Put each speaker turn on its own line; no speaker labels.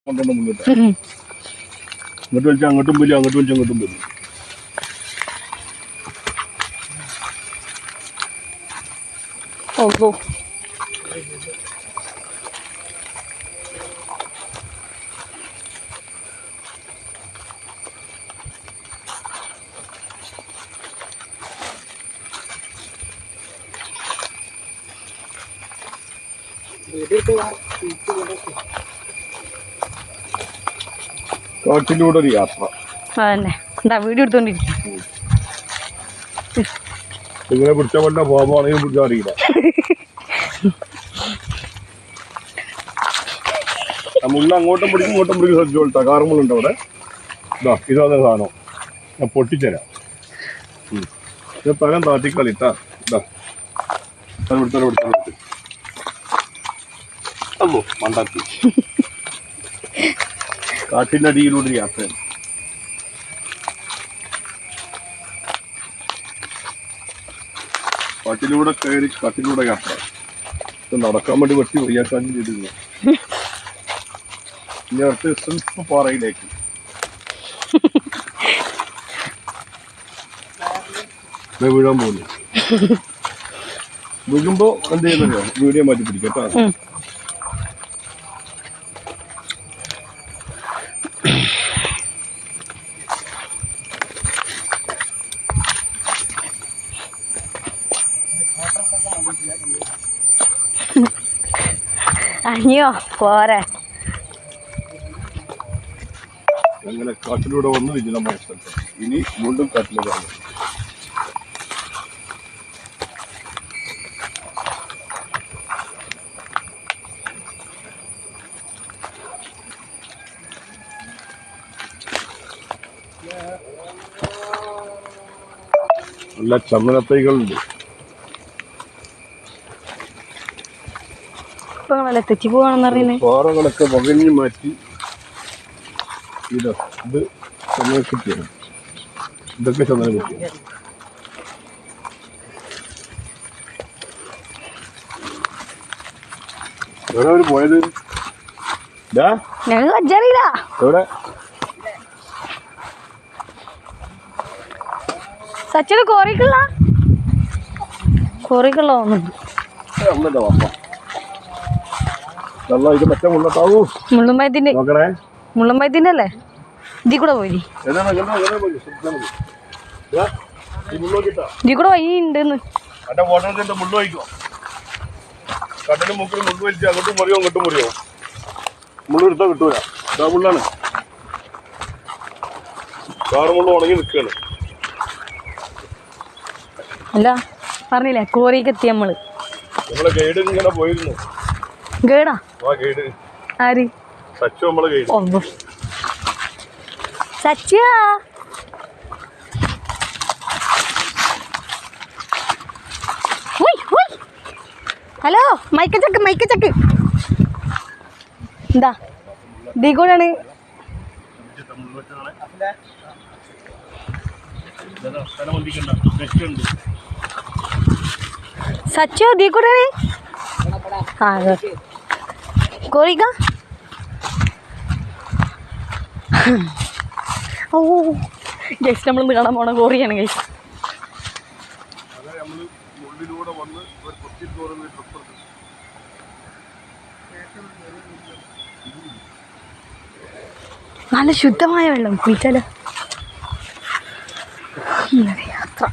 ഇങ്ങോട്ട് വലിച്ചാൽ അങ്ങോട്ടും പോലും അങ്ങോട്ട് വലിച്ചാൽ അങ്ങോട്ടും പോലും.
ഓ
കാട്ടിലൂടെ ഒരു യാത്ര.
അതന്നെ എന്താ വീഡിയോ എടുത്തോണ്ടിരിക്കും.
ഇങ്ങനെ പിടിച്ച വല്ല പോകുമ്പോണെങ്കിൽ പിടിച്ചാൽ അറിയില്ല. മുള്ള അങ്ങോട്ടും പിടിക്കും ഇങ്ങോട്ടും പിടിക്കും. സജ്ജോൾട്ടാ കാറുമുള്ളുണ്ട് അവിടെ. ഇതാണ് സാധനം. ഞാൻ പൊട്ടിച്ചരാം. ഇത് തരം താത്തിക്കളിട്ടാ. അല്ലോ മണ്ടാക്കി. കാട്ടിൻ്റെ അടിയിലൂടെ യാത്രയാണ്. കാട്ടിലൂടെ കയറി കാട്ടിലൂടെ യാത്ര. നടക്കാൻ വേണ്ടി വെട്ടി വയ്യാക്കാൻ ചെയ്തിരുന്നു. ഇനി അടുത്ത് സ്വല്പ പാറയിലേക്ക്. വീഴാൻ പോകുന്നു. വീഴുമ്പോ എന്ത് ചെയ്യുന്നല്ലോ വീഡിയോ മാറ്റി പിടിക്കട്ടോ.
അയ്യോ പോരെ.
അങ്ങനെ കാട്ടിലൂടെ വന്ന് വിജനമായ സ്ഥലത്ത് ഇനി വീണ്ടും കാട്ടിലേക്കാണ്. നല്ല ചന്ദനത്തൈകളുണ്ട്.
തെറ്റി പോവാണെന്ന് പറയുന്നത്.
പാറകളൊക്കെ വകഞ്ഞു മാറ്റി ഇത് ചന്ദനക്കുറ്റിയാണ്. ഇതൊക്കെ ചന്ദനക്കുറ്റി. എവിടെ അവര് പോയത്?
ഞങ്ങറിയില്ല
എവിടെ
സച്ചിന് കോറിക്കുള്ള തോന്നുന്നു.
അമ്മന്റെ വാപ്പ ഇത് മറ്റേ മുള്ളത്താവൂ.
മുള്ളുമ്പയത്തിന്റെ അല്ലേ? ഇതി കൂടെ പോയി. ഇതി കൂടെ വഴി ഉണ്ടെന്ന്.
മുള്ളു വഹിക്കോ? കടലും മുക്കിൽ മുള്ളു വലിച്ച് അങ്ങോട്ടും മുറിയോ അങ്ങോട്ടും മുറിയോ? മുള്ളു എടുത്താൽ കിട്ടൂല. ഇതാ മുള്ളാണ്. കാറുമുള്ള ഉണങ്ങി നിൽക്കുകയാണ്.
അല്ല പറഞ്ഞില്ലേ കോറിക്ക് എത്തി നമ്മള്.
നമ്മളെ ഗൈഡ് ഇങ്ങനെ പോയിരുന്നു.
ഗൈഡാ?
ആ ഗൈഡ്.
ആര്?
സച്ചു നമ്മളെ ഗൈഡ്.
സച്ചിയ ഹലോ മൈക്ക് ചക്ക് എന്താ ദീ കൂടെയാണ്. സച്ചോ ദീ കൂടെയാണ്. കോറിക്ക ഓ ഗൈസ് നമ്മളിന്ന് കാണാൻ പോണ കോറിയാണ് ഗൈസ്. നല്ല ശുദ്ധമായ വെള്ളം കുളിച്ചാലോ. യാത്ര